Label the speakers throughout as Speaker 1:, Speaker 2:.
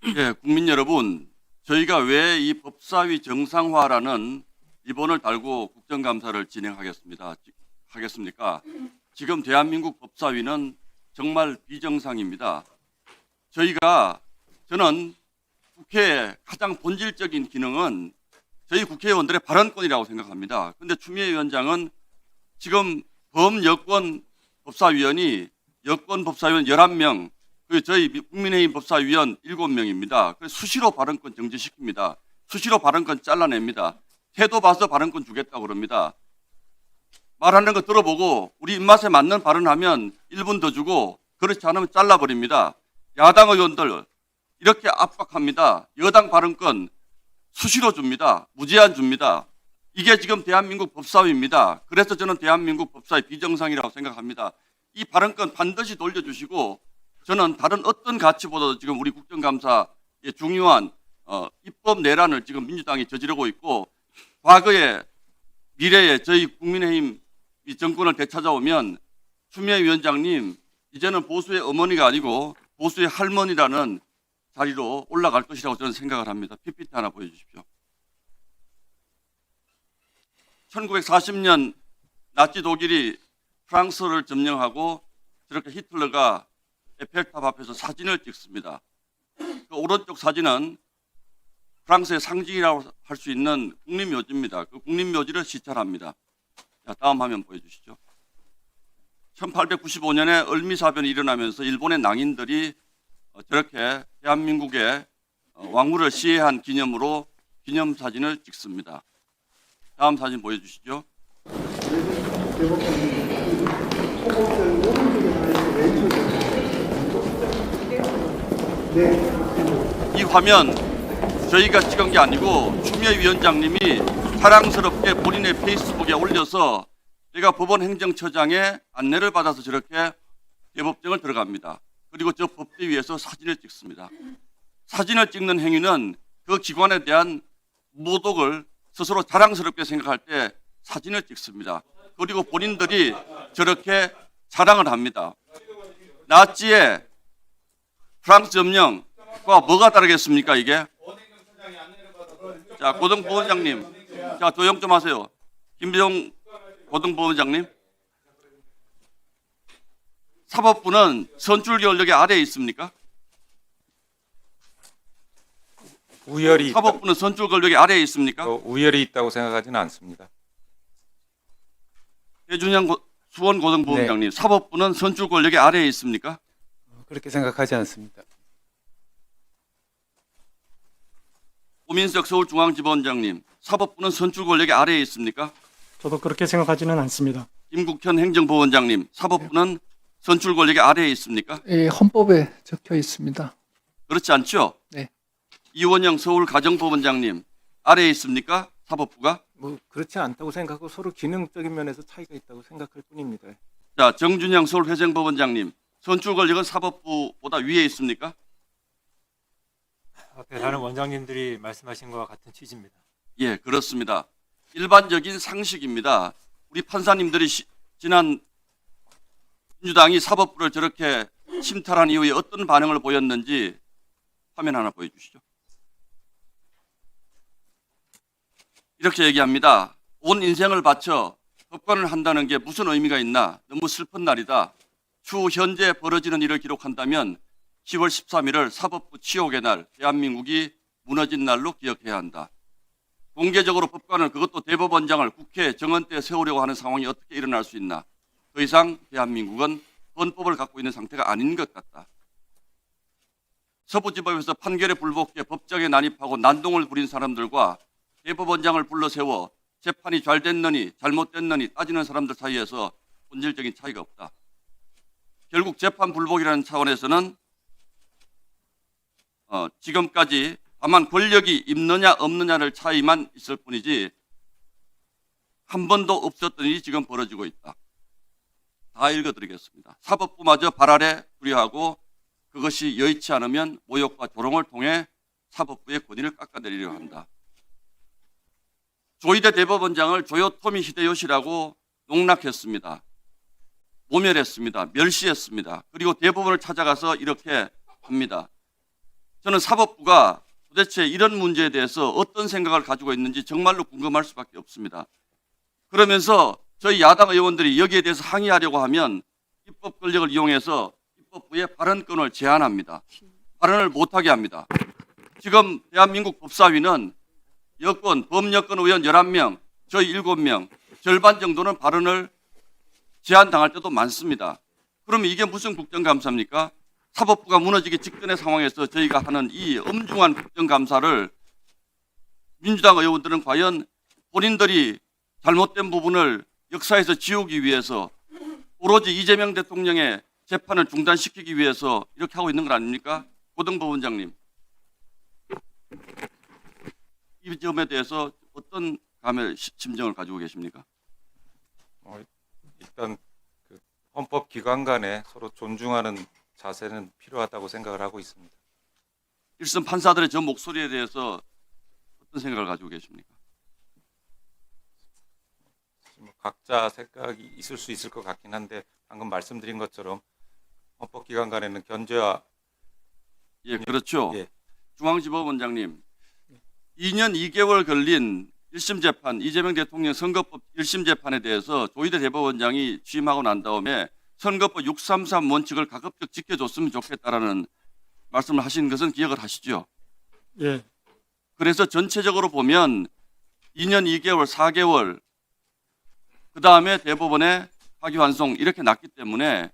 Speaker 1: 예, 국민 여러분, 저희가 왜 이 법사위 정상화라는 리본을 달고 국정감사를 하겠습니까? 지금 대한민국 법사위는 정말 비정상입니다. 저는 국회의 가장 본질적인 기능은 저희 국회의원들의 발언권이라고 생각합니다. 그런데 추미애 위원장은 지금 범여권 법사위원이 여권 법사위원 11명, 그리고 저희 국민의힘 법사위원 7명입니다. 그래서 수시로 발언권 정지시킵니다. 수시로 발언권 잘라냅니다. 태도 봐서 발언권 주겠다고 그럽니다. 말하는 거 들어보고 우리 입맛에 맞는 발언하면 1분 더 주고 그렇지 않으면 잘라버립니다. 야당 의원들 이렇게 압박합니다. 여당 발언권 수시로 줍니다. 무제한 줍니다. 이게 지금 대한민국 법사위입니다. 그래서 저는 대한민국 법사위 비정상이라고 생각합니다. 이 발언권 반드시 돌려주시고 저는 다른 어떤 가치보다도 지금 우리 국정감사의 중요한 입법 내란을 지금 민주당이 저지르고 있고 과거에 미래에 저희 국민의힘 이 정권을 되찾아오면 추미애 위원장님 이제는 보수의 어머니가 아니고 보수의 할머니라는 자리로 올라갈 것이라고 저는 생각을 합니다. PPT 하나 보여주십시오. 1940년 나치 독일이 프랑스를 점령하고 저렇게 히틀러가 에펠탑 앞에서 사진을 찍습니다. 그 오른쪽 사진은 프랑스의 상징이라고 할 수 있는 국립묘지입니다. 그 국립묘지를 시찰합니다. 자, 다음 화면 보여주시죠. 1895년에 을미사변이 일어나면서 일본의 낭인들이 저렇게 대한민국의 왕후를 시해한 기념으로 기념사진을 찍습니다. 다음 사진 보여주시죠. 이 화면 저희가 찍은 게 아니고 추미애 위원장님이 사랑스럽게 본인의 페이스북에 올려서 제가 법원 행정처장의 안내를 받아서 저렇게 대법정을 들어갑니다. 그리고 저 법대 위에서 사진을 찍습니다. 사진을 찍는 행위는 그 기관에 대한 모독을 스스로 자랑스럽게 생각할 때 사진을 찍습니다. 그리고 본인들이 저렇게 자랑을 합니다. 나치의 프랑스 점령과 뭐가 다르겠습니까 이게? 자, 고등법원장님. 자, 조용 좀 하세요. 김병 고등법원장님. 사법부는 선출 권력의 아래에 있습니까?
Speaker 2: 우열이
Speaker 1: 사법부는 선출 권력의 아래에 있습니까?
Speaker 2: 우열이 있다고 생각하지는 않습니다.
Speaker 1: 해준영 수원 고등법원장님. 사법부는 선출 권력의 아래에 있습니까?
Speaker 3: 그렇게 생각하지 않습니다.
Speaker 1: 오민석 서울중앙지법원장님. 사법부는 선출 권력의 아래에 있습니까?
Speaker 4: 저도 그렇게 생각하지는 않습니다.
Speaker 1: 김국현 행정법원장님. 사법부는 선출 권력의 아래에 있습니까?
Speaker 5: 예, 헌법에 적혀 있습니다.
Speaker 1: 그렇지 않죠?
Speaker 5: 네.
Speaker 1: 이원영 서울가정법원장님. 아래에 있습니까? 사법부가?
Speaker 2: 뭐 그렇지 않다고 생각하고 서로 기능적인 면에서 차이가 있다고 생각할 뿐입니다.
Speaker 1: 자, 정준영 서울회생법원장님. 선출 권력은 사법부보다 위에 있습니까?
Speaker 6: 앞에 다른 원장님들이 말씀하신 것과 같은 취지입니다.
Speaker 1: 예, 그렇습니다. 일반적인 상식입니다. 우리 판사님들이 지난 민주당이 사법부를 저렇게 침탈한 이후에 어떤 반응을 보였는지 화면 하나 보여주시죠. 이렇게 얘기합니다. 온 인생을 바쳐 법관을 한다는 게 무슨 의미가 있나? 너무 슬픈 날이다. 추후 현재 벌어지는 일을 기록한다면 10월 13일을 사법부 치욕의 날, 대한민국이 무너진 날로 기억해야 한다. 공개적으로 법관을 그것도 대법원장을 국회 정원대에 세우려고 하는 상황이 어떻게 일어날 수 있나. 더 이상 대한민국은 헌법을 갖고 있는 상태가 아닌 것 같다. 서부지법에서 판결에 불복해 법정에 난입하고 난동을 부린 사람들과 대법원장을 불러 세워 재판이 잘 됐느니 잘못됐느니 따지는 사람들 사이에서 본질적인 차이가 없다. 결국 재판 불복이라는 차원에서는 지금까지 다만 권력이 있느냐 없느냐를 차이만 있을 뿐이지 한 번도 없었던 일이 지금 벌어지고 있다. 다 읽어드리겠습니다. 사법부마저 발 아래 두려하고 그것이 여의치 않으면 모욕과 조롱을 통해 사법부의 권위를 깎아내리려 한다. 조희대 대법원장을 조요토미 히데요시라고 농락했습니다. 모멸했습니다. 멸시했습니다. 그리고 대법원을 찾아가서 이렇게 합니다. 저는 사법부가 도대체 이런 문제에 대해서 어떤 생각을 가지고 있는지 정말로 궁금할 수밖에 없습니다. 그러면서 저희 야당 의원들이 여기에 대해서 항의하려고 하면 입법 권력을 이용해서 입법부의 발언권을 제한합니다. 발언을 못하게 합니다. 지금 대한민국 법사위는 여권, 범여권 의원 11명, 저희 7명, 절반 정도는 발언을 제한당할 때도 많습니다. 그러면 이게 무슨 국정감사입니까? 사법부가 무너지기 직전의 상황에서 저희가 하는 이 엄중한 국정감사를 민주당 의원들은 과연 본인들이 잘못된 부분을 역사에서 지우기 위해서 오로지 이재명 대통령의 재판을 중단시키기 위해서 이렇게 하고 있는 건 아닙니까? 고등법원장님. 이 점에 대해서 어떤 감의 심정을 가지고 계십니까?
Speaker 3: 일단 그 헌법 기관 간에 서로 존중하는 자세는 필요하다고 생각을 하고 있습니다.
Speaker 1: 일선 판사들의 저 목소리에 대해서 어떤 생각을 가지고 계십니까?
Speaker 3: 각자 생각이 있을 수 있을 것 같긴 한데 방금 말씀드린 것처럼 헌법 기관 간에는 견제와
Speaker 1: 예, 그렇죠.
Speaker 3: 예.
Speaker 1: 중앙지법원장님, 2년 2개월 걸린 1심 재판, 이재명 대통령 선거법 1심 재판에 대해서 조희대 대법원장이 취임하고 난 다음에 선거법 633 원칙을 가급적 지켜줬으면 좋겠다라는 말씀을 하신 것은 기억을 하시죠?
Speaker 4: 예,
Speaker 1: 그래서 전체적으로 보면 2년 2개월, 4개월, 그 다음에 대법원의 파기환송 이렇게 났기 때문에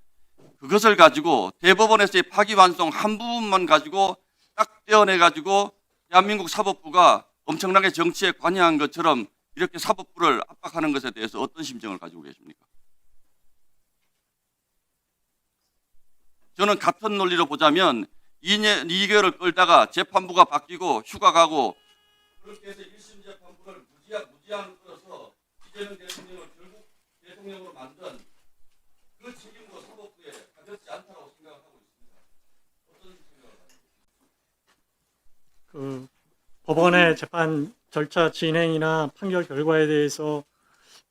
Speaker 1: 그것을 가지고 대법원에서의 파기환송 한 부분만 가지고 딱 떼어내가지고 대한민국 사법부가 엄청나게 정치에 관여한 것처럼 이렇게 사법부를 압박하는 것에 대해서 어떤 심정을 가지고 계십니까? 저는 같은 논리로 보자면 2년 2개월을 끌다가 재판부가 바뀌고 휴가 가고 그렇게 해서 1심 재판부를 무제한 끌어서 이재명 대통령을 결국 대통령으로 만든 그 책임도 사법부에 가볍지 않다고 생각을 하고 있습니다. 어떤 생각을 가지고 계십니까?
Speaker 4: 그 법원의 재판 절차 진행이나 판결 결과에 대해서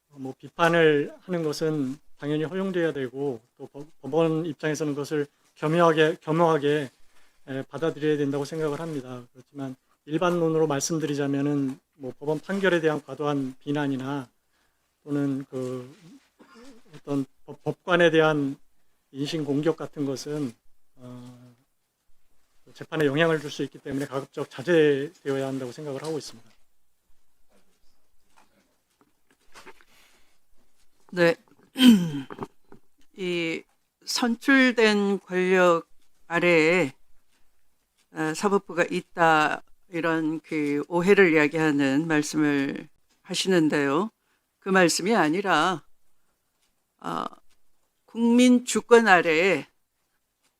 Speaker 4: 뭐 비판을 하는 것은 당연히 허용돼야 되고 또 법원 입장에서는 그것을 겸허하게 받아들여야 된다고 생각을 합니다. 그렇지만 일반론으로 말씀드리자면은 뭐 법원 판결에 대한 과도한 비난이나 또는 그 어떤 법관에 대한 인신 공격 같은 것은 재판에 영향을 줄 수 있기 때문에 가급적 자제되어야 한다고 생각을 하고 있습니다.
Speaker 7: 네, 이 선출된 권력 아래에 사법부가 있다 이런 그 오해를 이야기하는 말씀을 하시는데요. 그 말씀이 아니라 국민 주권 아래에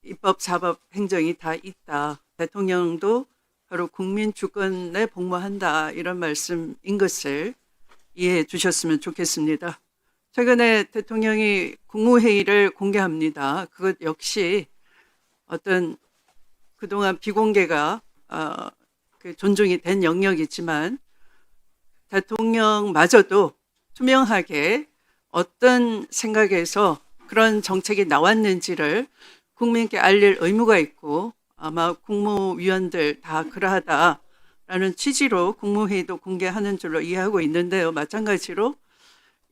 Speaker 7: 입법, 사법, 행정이 다 있다. 대통령도 바로 국민 주권에 복무한다. 이런 말씀인 것을 이해해 주셨으면 좋겠습니다. 최근에 대통령이 국무회의를 공개합니다. 그것 역시 어떤 그동안 비공개가 존중이 된 영역이지만 대통령마저도 투명하게 어떤 생각에서 그런 정책이 나왔는지를 국민께 알릴 의무가 있고 아마 국무위원들 다 그러하다라는 취지로 국무회의도 공개하는 줄로 이해하고 있는데요. 마찬가지로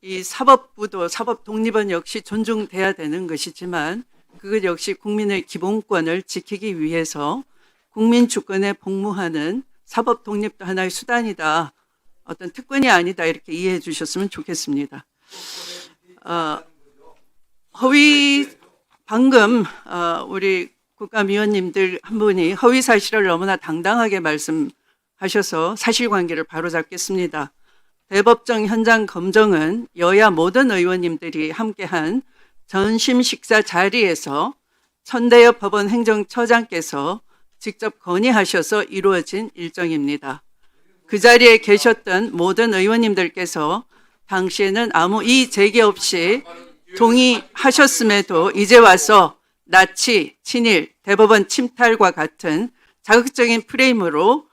Speaker 7: 이 사법부도 사법 독립은 역시 존중돼야 되는 것이지만 그것 역시 국민의 기본권을 지키기 위해서 국민 주권에 복무하는 사법 독립도 하나의 수단이다. 어떤 특권이 아니다. 이렇게 이해해 주셨으면 좋겠습니다. 방금 우리 국감위원님들 한 분이 허위 사실을 너무나 당당하게 말씀하셔서 사실관계를 바로잡겠습니다. 대법정 현장 검증은 여야 모든 의원님들이 함께한 전심 식사 자리에서 천대엽 법원 행정처장께서 직접 건의하셔서 이루어진 일정입니다. 그 자리에 계셨던 모든 의원님들께서 당시에는 아무 이의 제기 없이 동의하셨음에도 이제 와서 나치, 친일, 대법원 침탈과 같은 자극적인 프레임으로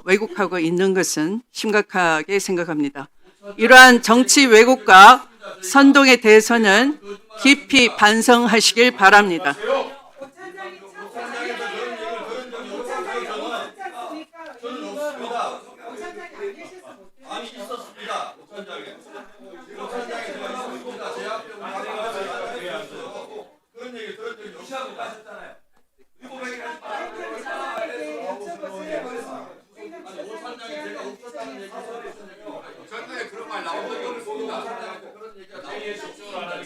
Speaker 7: 왜곡하고 있는 것은 심각하게 생각합니다. 이러한 정치 왜곡과 선동에 대해서는 깊이 반성하시길 바랍니다.
Speaker 1: 저는 없습니다. 아니 있었습니다. 오찬장에. 오찬장에 제가 있었습니다. 제 앞에 우리 강의가 그런 얘기 들은 적이 없습니다. 하셨잖아요. 의무백이 하지 마세요. 아니 오찬장에 제가 없었다는 얘기